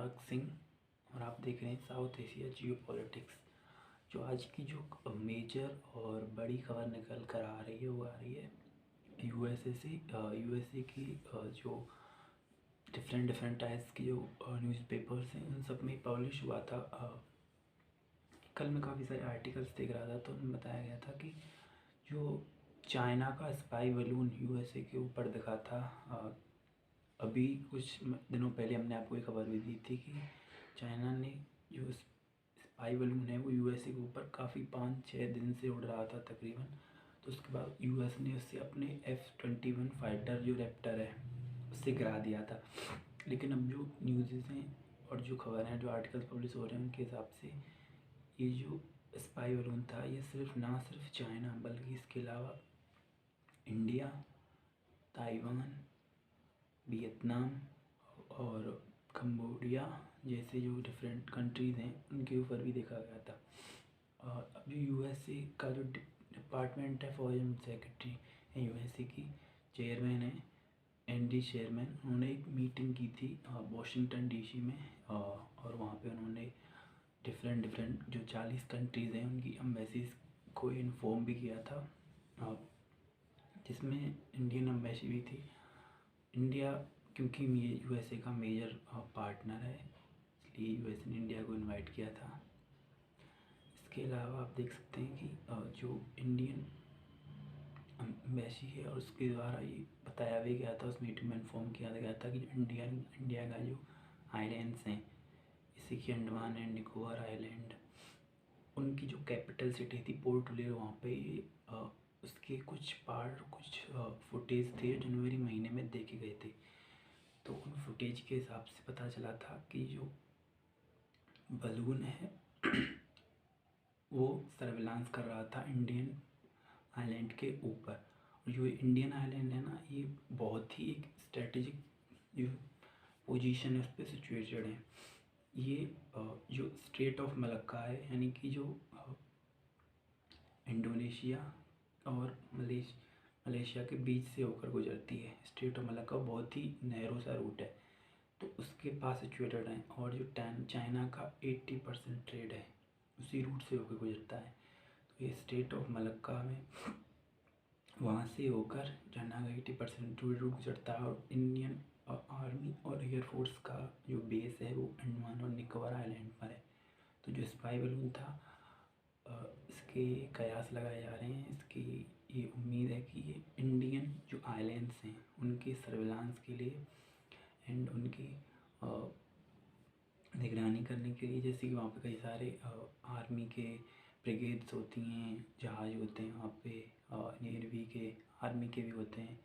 अनुराग सिंह और आप देख रहे हैं साउथ एशिया जियो पॉलिटिक्स। जो आज की जो मेजर और बड़ी खबर निकल कर आ रही है वो आ रही है यूएसए की जो डिफरेंट टाइप्स की जो न्यूज़पेपर्स हैं उन सब में पब्लिश हुआ था। कल मैं काफ़ी सारे आर्टिकल्स देख रहा था तो उनमें बताया गया था कि जो चाइना का स्पाई बलून यूएसए के ऊपर दिखा था। अभी कुछ दिनों पहले हमने आपको एक खबर भी दी थी कि चाइना ने जो स्पाई बलून है वो यूएसए के ऊपर काफ़ी 5-6 दिन से उड़ रहा था तकरीबन। तो उसके बाद यूएस ने उससे अपने F-21 फाइटर जो रैप्टर है उससे गिरा दिया था। लेकिन अब जो न्यूज़ हैं और जो खबर हैं जो आर्टिकल्स पब्लिश हो रहे हैं उनके हिसाब से ये जो स्पाई बलून था ये ना सिर्फ चाइना बल्कि इसके अलावा इंडिया, ताइवान, वियतनाम और कंबोडिया जैसे जो डिफरेंट कंट्रीज़ हैं उनके ऊपर भी देखा गया था। और अब जो यूएसए का जो डिपार्टमेंट है फॉरेन सेक्रेटरी है यूएसए की चेयरमैन है एनडी शेरमैन, उन्होंने एक मीटिंग की थी वॉशिंगटन डीसी में। और वहाँ पे उन्होंने डिफरेंट जो 40 कंट्रीज़ हैं उनकी एम्बेसीज को इन्फॉर्म भी किया था, जिसमें इंडियन एम्बेसी भी थी। इंडिया क्योंकि यूएसए का मेजर पार्टनर है इसलिए यूएसए ने इंडिया को इनवाइट किया था। इसके अलावा आप देख सकते हैं कि जो इंडियन एम्बेसी है और उसके द्वारा ये बताया भी गया था, उस मीटिंग में इन्फॉर्म किया गया था कि इंडिया का जो आइलैंड्स हैं जैसे कि अंडमान एंड निकोबार आइलैंड, उनकी जो कैपिटल सिटी थी पोर्ट ब्लेयर, वहाँ पे उसके कुछ फुटेज थे जो जनवरी महीने में देखे गए थे। तो उन फुटेज के हिसाब से पता चला था कि जो बलून है वो सर्विलांस कर रहा था इंडियन आइलैंड के ऊपर। और जो इंडियन आइलैंड है ना ये बहुत ही एक स्ट्रेटेजिक जो पोजीशन है उस पर सिचुएटेड है। ये जो स्ट्रेट ऑफ मलक्का है यानी कि जो इंडोनेशिया और मलेशिया के बीच से होकर गुजरती है। स्ट्रेट ऑफ मलक्का बहुत ही नैरो सा रूट है तो उसके पास सिचुएटेड है। और जो चाइना का 80% ट्रेड है उसी रूट से होकर गुजरता है। तो ये स्ट्रेट ऑफ मलक्का में वहाँ से होकर चाइना का 80% रूट गुजरता है। और इंडियन आर्मी और एयरफोर्स का जो बेस है वो अंडमान और निकोबार आइलैंड पर है। तो जो स्पाई बलून था इसके कयास लगाए जा रहे हैं, इसकी ये उम्मीद है कि ये इंडियन जो आइलैंड्स हैं उनके सर्विलांस के लिए एंड उनकी निगरानी करने के लिए, जैसे कि वहाँ पे कई सारे आर्मी के ब्रिगेड्स होती हैं, जहाज होते हैं वहाँ पे, नेवी के आर्मी के भी होते हैं।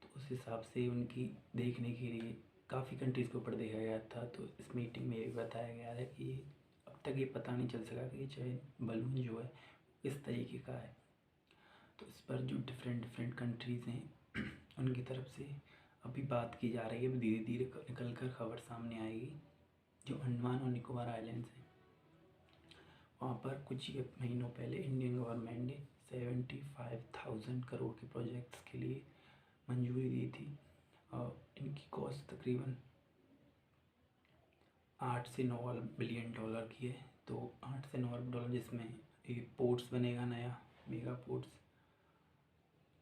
तो उस हिसाब से उनकी देखने के लिए काफ़ी कंट्रीज़ के ऊपर देखा गया था। तो इस मीटिंग में ये भी बताया गया है कि अब तक ये पता नहीं चल सका कि चाहे बलून जो है किस तरीके का है। तो इस पर जो डिफरेंट कंट्रीज़ हैं उनकी तरफ से अभी बात की जा रही है। धीरे धीरे निकल कर खबर सामने आएगी। जो अंडमान और निकोबार आइलैंड्स हैं वहाँ पर कुछ ही महीनों पहले इंडियन गवर्नमेंट ने 75,000 करोड़ के प्रोजेक्ट्स के लिए मंजूरी दी थी। इनकी कॉस्ट तकरीबन 8 से 9 बिलियन डॉलर की है। तो 8 से 9 डॉलर जिसमें एक पोर्ट्स बनेगा, नया मेगा पोर्ट्स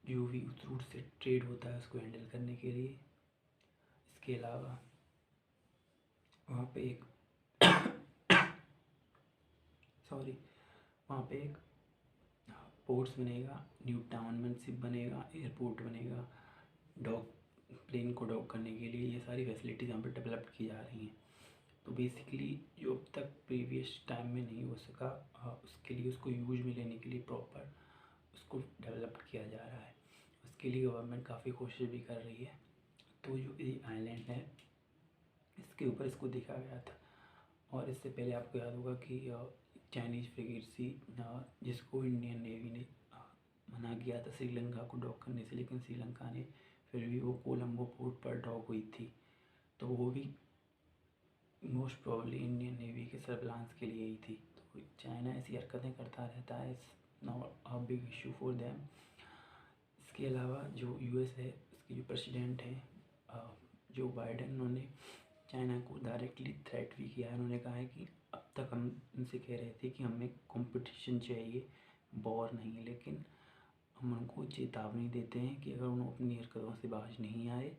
जो भी उस रूट से ट्रेड होता है उसको हैंडल करने के लिए। इसके अलावा वहाँ पे एक वहाँ पे एक पोर्ट्स बनेगा, न्यू टाउनशिप बनेगा, एयरपोर्ट बनेगा, प्लेन को डॉक करने के लिए। ये सारी फैसिलिटीज़ यहाँ पर डेवलप की जा रही हैं। तो बेसिकली जो अब तक प्रीवियस टाइम में नहीं हो सका उसके लिए उसको यूज में लेने के लिए प्रॉपर उसको डेवलप किया जा रहा है। उसके लिए गवर्नमेंट काफ़ी कोशिश भी कर रही है। तो जो ये आइलैंड है इसके ऊपर इसको देखा गया था। और इससे पहले आपको याद होगा कि चाइनीज़ फ्रिगेट थी जिसको इंडियन नेवी ने मना किया था श्रीलंका को डॉक करने से, लेकिन श्रीलंका ने फिर भी वो कोलंबो पोर्ट पर डॉक हुई थी। तो वो भी मोस्ट प्रॉब्ली इंडियन नेवी के सर्विलांस के लिए ही थी। तो चाइना ऐसी हरकतें करता रहता है, it's not a big issue for them. इसके अलावा जो यूएस है उसके जो प्रेसिडेंट हैं जो बाइडेन, उन्होंने चाइना को डायरेक्टली थ्रेट भी किया है। उन्होंने कहा है कि अब तक हम उनसे कह रहे थे कि हमें कंपटीशन चाहिए, वॉर नहीं, लेकिन हम उनको चेतावनी देते हैं कि अगर उन्होंने अपनी हरकतों से बाज नहीं आए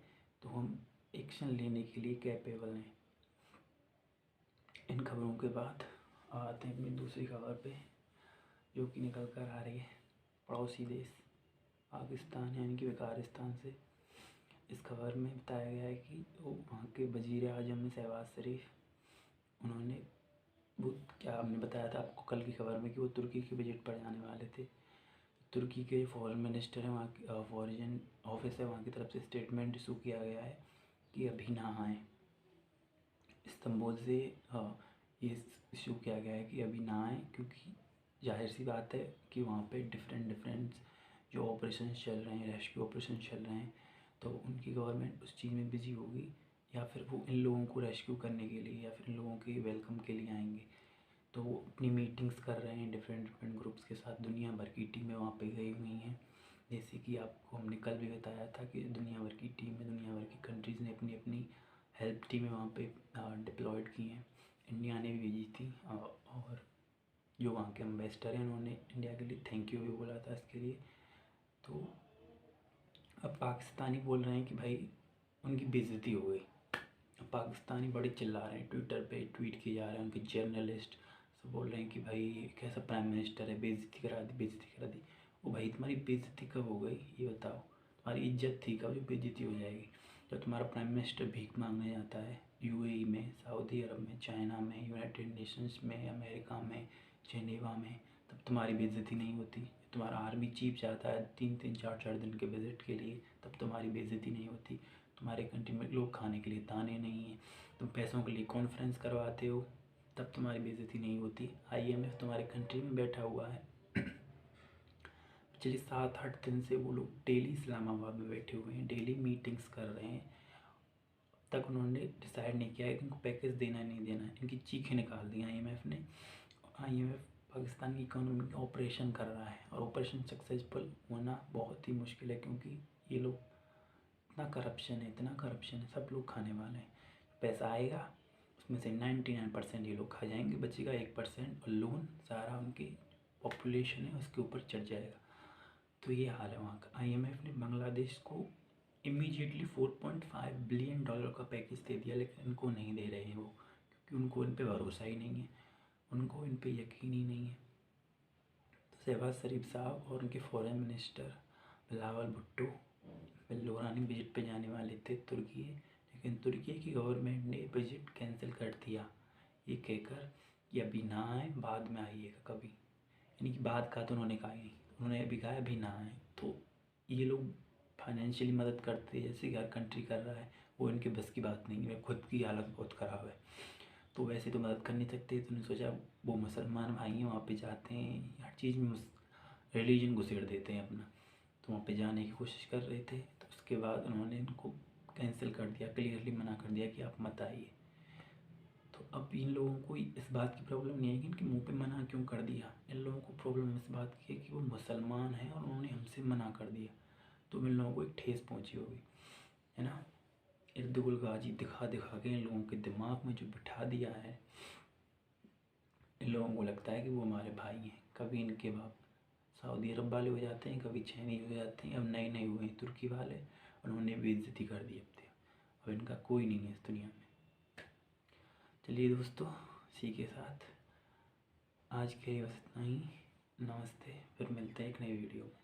तो हम एक्शन लेने के लिए कैपेबल हैं। इन खबरों के बाद आते हैं अपनी दूसरी खबर पे, जो कि निकल कर आ रही है पड़ोसी देश पाकिस्तान यानी कि वज़ीरिस्तान से। इस खबर में बताया गया है कि वो वहाँ के वज़ीर आज़म में शहबाज शरीफ, उन्होंने वो क्या हमने बताया था आपको कल की खबर में कि वो तुर्की के विजिट पर जाने वाले थे। तुर्की के फॉरेन मिनिस्टर हैं, वहाँ की फॉरेन ऑफिस है, वहाँ की तरफ से स्टेटमेंट इशू किया गया है कि अभी ना आएँ। इस्तांबुल से ये इशू किया गया है कि अभी ना आएँ, क्योंकि जाहिर सी बात है कि वहाँ पे डिफरेंट जो ऑपरेशन चल रहे हैं, रेस्क्यू ऑपरेशन चल रहे हैं, तो उनकी गवर्नमेंट उस चीज़ में बिजी होगी, या फिर वो इन लोगों को रेस्क्यू करने के लिए या फिर इन लोगों के वेलकम के लिए आएंगे। तो वो अपनी मीटिंग्स कर रहे हैं डिफरेंट ग्रुप्स के साथ। दुनिया भर की टीमें वहाँ पे गई हुई हैं, जैसे कि आपको हमने कल भी बताया था कि दुनिया भर की टीमें, दुनिया भर की कंट्रीज़ ने अपनी अपनी हेल्प टीमें वहाँ पे डिप्लॉयड की हैं। इंडिया ने भी भेजी थी, और जो वहाँ के एम्बेसडर हैं उन्होंने इंडिया के लिए थैंक यू भी बोला था इसके लिए। तो अब पाकिस्तानी बोल रहे हैं कि भाई उनकी बेइज्जती हो गई। अब पाकिस्तानी बड़े चिल्ला रहे हैं, ट्विटर पे ट्वीट किए जा रहे हैं, उनके जर्नलिस्ट सब बोल रहे हैं कि भाई कैसा प्राइम मिनिस्टर है, बेइज्जती करा दी, बेइज्जती करा दी। वो भाई तुम्हारी बेइज्जती कब हो गई ये बताओ? तुम्हारी इज्जत थी कब जो बेइज्जती हो जाएगी? जब तुम्हारा प्राइम मिनिस्टर भीख मांगने जाता है यूएई में, सऊदी अरब में, चाइना में, यूनाइटेड नेशंस में, अमेरिका में, जेनेवा में, तब तुम्हारी बेइज्जती नहीं होती? तुम्हारा आर्मी चीफ जाता है 3-3 4-4 दिन के विजिट के लिए, तब तुम्हारी बेइज्जती नहीं होती? तुम्हारे कंट्री में लोग खाने के लिए दाने नहीं हैं, तुम पैसों के लिए कॉन्फ्रेंस करवाते हो, तब तुम्हारी बेइज्जती नहीं होती? आईएमएफ तुम्हारे कंट्री में बैठा हुआ है, पिछले 7-8 दिन से वो लोग डेली इस्लामाबाद में बैठे हुए हैं, डेली मीटिंग्स कर रहे हैं। तक उन्होंने डिसाइड नहीं किया है कि इनको पैकेज देना है नहीं देना है। इनकी चीखें निकाल दी आईएमएफ ने। आईएमएफ पाकिस्तान की इकोनॉमी का ऑपरेशन कर रहा है, और ऑपरेशन सक्सेसफुल होना बहुत ही मुश्किल है, क्योंकि ये लोग इतना करप्शन है, इतना करप्शन है, सब लोग खाने वाले हैं। पैसा आएगा उसमें से 99% ये लोग खा जाएंगे, बचेगा 1%, और लोन सारा उनकी पॉपुलेशन है उसके ऊपर चढ़ जाएगा। तो ये हाल है वहाँ का। आईएमएफ ने बांग्लादेश को इमीडिएटली $4.5 बिलियन का पैकेज दे दिया, लेकिन इनको नहीं दे रहे हैं वो, क्योंकि उनको इन पर भरोसा ही नहीं है, उनको इन पर यकीन ही नहीं है। तो शहबाज शरीफ साहब और उनके फॉरेन मिनिस्टर बिलावल भुट्टो बिल्लोरानी विजिट पे जाने वाले थे तुर्की, लेकिन तुर्की की गवर्नमेंट ने विजिट कैंसिल कर दिया, ये कहकर कि अभी ना आए, बाद में आइएगा कभी। यानी कि बाद का तो उन्होंने कहा ही नहीं, उन्होंने अभी कहा अभी ना आए। तो ये लोग फाइनेंशियली मदद करते हैं, जैसे कि हर कंट्री कर रहा है, वो इनके बस की बात नहीं है, खुद की हालत बहुत ख़राब है, तो वैसे तो मदद कर नहीं सकते। तो उन्होंने सोचा वो मुसलमान भाई हैं, वहाँ पे जाते हैं, हर चीज़ में रिलीजन घुसेड़ देते हैं अपना, तो वहाँ पे जाने की कोशिश कर रहे थे। तो उसके बाद उन्होंने इनको कैंसिल कर दिया, क्लियरली मना कर दिया कि आप मत आइए। तो अब इन लोगों को इस बात की प्रॉब्लम नहीं है कि इनके मुंह पे मना क्यों कर दिया, इन लोगों को प्रॉब्लम इस बात की है कि वो मुसलमान हैं और उन्होंने हमसे मना कर दिया, तो इन लोगों को एक ठेस पहुंची होगी, है ना। इर्दुगुल गाजी दिखा दिखा के इन लोगों के दिमाग में जो बिठा दिया है, इन लोगों को लगता है कि वो हमारे भाई हैं। कभी इनके बाप सऊदी अरब वाले हो जाते हैं, कभी चाइनीज हो जाते हैं, अब नए नए हुए हैं तुर्की वाले, उन्होंने बेइज्जती कर दी अब इनका कोई नहीं है इस दुनिया में। चलिए दोस्तों, इसी के साथ आज के लिए बस इतना ही। नमस्ते, फिर मिलते हैं एक नई वीडियो में।